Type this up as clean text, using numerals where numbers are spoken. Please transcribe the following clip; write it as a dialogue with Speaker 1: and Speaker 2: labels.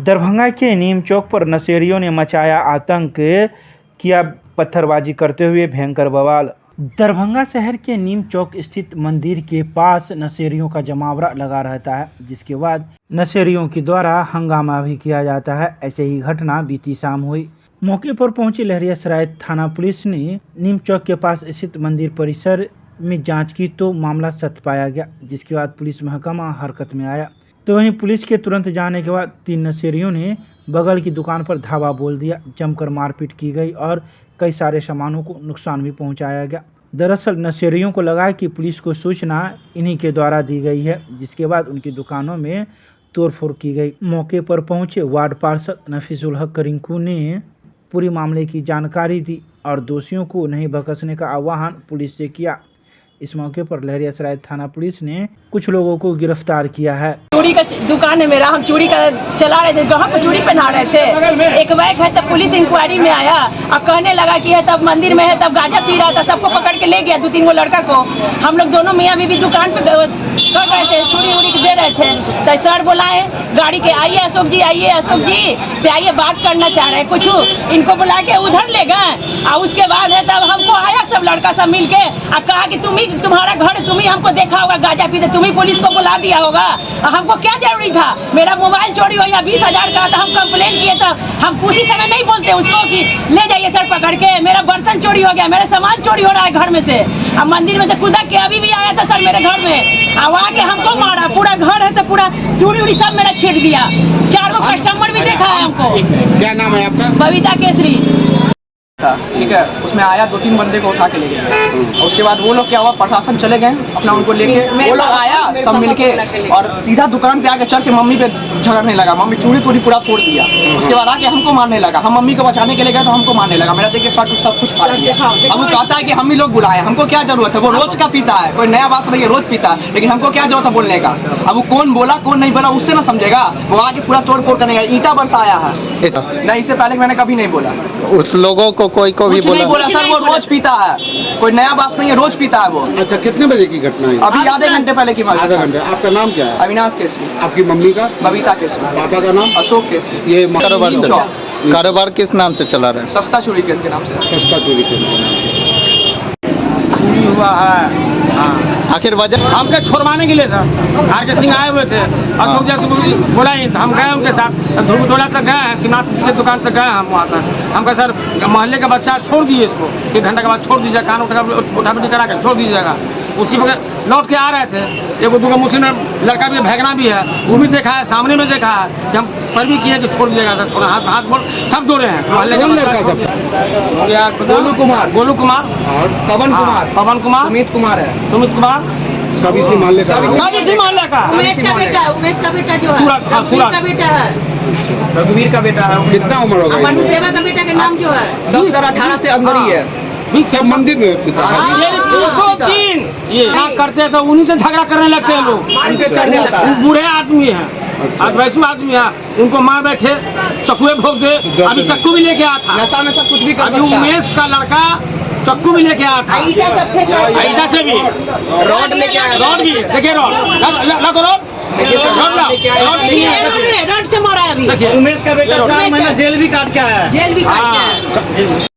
Speaker 1: दरभंगा के नीम चौक पर नशेड़ियों ने मचाया आतंक, किया पत्थरबाजी करते हुए भयंकर बवाल। दरभंगा शहर के नीम चौक स्थित मंदिर के पास नशेड़ियों का जमावड़ा लगा रहता है, जिसके बाद नशेड़ियों के द्वारा हंगामा भी किया जाता है। ऐसे ही घटना बीती शाम हुई। मौके पर पहुंची लहरियासराय थाना पुलिस ने नीम चौक के पास स्थित मंदिर परिसर में जांच की तो मामला सत्य पाया गया, जिसके बाद पुलिस महकमा हरकत में आया। तो वहीं पुलिस के तुरंत जाने के बाद 3 नशेड़ियों ने बगल की दुकान पर धावा बोल दिया। जमकर मारपीट की गई और कई सारे सामानों को नुकसान भी पहुंचाया गया। दरअसल नशेड़ियों को लगा कि पुलिस को सूचना इन्हीं के द्वारा दी गई है, जिसके बाद उनकी दुकानों में तोड़फोड़ की गई। मौके पर पहुंचे वार्ड पार्षद नफीसुल हक रिंकू ने पूरी मामले की जानकारी दी और दोषियों को नहीं बख्शने का आह्वान पुलिस से किया। इस मौके पर लहरियासराय थाना पुलिस ने कुछ लोगों को गिरफ्तार किया है।
Speaker 2: चूड़ी का दुकान है मेरा, हम चूड़ी का चला रहे थे, ग्राहक को चूड़ी पहना रहे थे। एक बैग है तब पुलिस इंक्वायरी में आया और कहने लगा कि है तब मंदिर में है, तब गांजा पी रहा था, सबको पकड़ के ले गया 2-3 वो लड़का को। हम लोग दोनों मियाँ बीवी दुकान पे कर रहे थे, चूड़ी उड़ी दे रहे थे। तो सर बुलाए गाड़ी के, आइए अशोक जी, आइए अशोक जी से आइए, बात करना चाह रहे हैं कुछ। इनको बुला के उधर ले गए और उसके बाद है तब हमको आया सब लड़का सब मिल के और कहा कि तुम्हारा घर तुम्ही हमको देखा होगा गांजा पीते, तुम्ही पुलिस को बुला दिया होगा। हमको क्या जरूरी था, मेरा मोबाइल चोरी हो या 20,000 का था, हम कंप्लेंट किए तो हम उसी समय नहीं बोलते उसको कि ले जाइए सर पकड़ के। मेरा बर्तन चोरी हो गया, मेरा सामान चोरी हो रहा है घर में से। अब मंदिर में से कूदा के अभी भी आया था सर मेरे घर में, अब आके हमको मारा। पूरा घर है तो पूरा चूड़ी उड़ी सब मेरा छेड़ दिया। 4 कस्टमर भी देखा है हमको।
Speaker 3: क्या नाम है आपका?
Speaker 2: बबीता केसरी।
Speaker 4: ठीक है, उसमें आया 2-3 बंदे को उठा के ले गए। उसके बाद वो लोग क्या हुआ, प्रशासन चले गए अपना उनको लेके। वो लोग आया सब मिलके और सीधा दुकान पे आके चढ़ के मम्मी पे झगड़ने लगा। मम्मी चूड़ी पूरा फोड़ दिया। उसके बाद आके हमको मारने लगा। हम मम्मी को बचाने के लिए गए तो हमको मारने लगा। मेरा देखिए शर्ट सब कुछ फाड़ दिया। अब वो कहता है कि हम ही लोग बुलाए, हमको क्या जरूरत है, वो रोज का पीता है, कोई नया बात नहीं है, रोज पीता है, लेकिन हमको क्या जरूरत है बोलने का। अब वो कौन बोला कौन नहीं बोला उससे ना समझेगा। वो आके पूरा तोड़ फोड़ करने का, ईटा बरसाया है। नहीं, इससे पहले मैंने कभी नहीं बोला।
Speaker 3: उस लोगों को कोई को भी
Speaker 4: नहीं बोला सर, वो रोज पीता है, कोई नया बात नहीं है, रोज पीता है वो।
Speaker 3: अच्छा, कितने बजे की घटना है?
Speaker 4: अभी आधे घंटे पहले की बात।
Speaker 3: आधा घंटा। आपका नाम क्या है?
Speaker 4: अविनाश केसरी।
Speaker 3: आपकी मम्मी का?
Speaker 4: बबीता केसरी।
Speaker 3: पापा का नाम?
Speaker 4: अशोक केसरी।
Speaker 3: ये
Speaker 5: कारोबार किस नाम से चला रहे हैं?
Speaker 4: सस्ता चूड़ी के नाम से।
Speaker 3: सस्ता चोरी के नाम से
Speaker 6: चोरी हुआ है।
Speaker 5: आखिर वजह
Speaker 6: हमके छोड़वाने के लिए सर आर.के. सिंह आए हुए थे। अशोक जैसे बोला ही, हम गए उनके साथ धूपटोला तक गए हैं, शिवनाथ जी की दुकान तक गए हम वहाँ तक। हम कहे सर मोहल्ले का बच्चा छोड़ दीजिए इसको, 1 घंटे के बाद छोड़ दीजिए, कान उठा करा के छोड़ दीजिएगा। उसी वक्त लौट के आ रहे थे, 1-2 मुस्लिम लड़का भी भैगना भी है, वो भी देखा है, सामने में देखा है कि हम पर भी किए कि छोड़ दीजिएगा सर, छोड़ा हाथ बोल सब जोड़े हैं मोहल्ले के। गोलू कुमार
Speaker 3: और
Speaker 4: पवन कुमार,
Speaker 5: सुमित
Speaker 4: कुमार
Speaker 3: सब इसी मोहल्ले का?
Speaker 6: सब इसी मोहल्ले का।
Speaker 2: उमेश का बेटा जो है,
Speaker 6: सूरज
Speaker 2: का बेटा है,
Speaker 4: रघुवीर का बेटा है।
Speaker 3: कितना उम्र होगा?
Speaker 2: मनु देवा का बेटा का नाम जो है,
Speaker 4: सब सर 18 से अंदर ही है।
Speaker 3: सब मंदिर में पिता है?
Speaker 6: ये 203 ये करते हैं तो उन्हीं से झगड़ा करने लगते हैं लोग। वो बूढ़े आदमी हैं, आज वैसे आदमी है, उनको मार बैठे, चक्कुए भोग दे। अभी चक्कू भी लेके आया था,
Speaker 4: नशा में सब कुछ भी कर
Speaker 6: अभी
Speaker 4: सकता है।
Speaker 6: उमेश का लड़का चक्कू भी लेके आया था,
Speaker 2: ईटा सब फेंक रहा है।
Speaker 6: ईटा से भी,
Speaker 4: रॉड लेके आया,
Speaker 6: रॉड भी देखिए, रॉड
Speaker 2: रॉड से मारा है अभी।
Speaker 6: देखिए
Speaker 4: उमेश का बेटा 4 महीना जेल भी काट के आया है।
Speaker 2: जेल भी काट के आया है।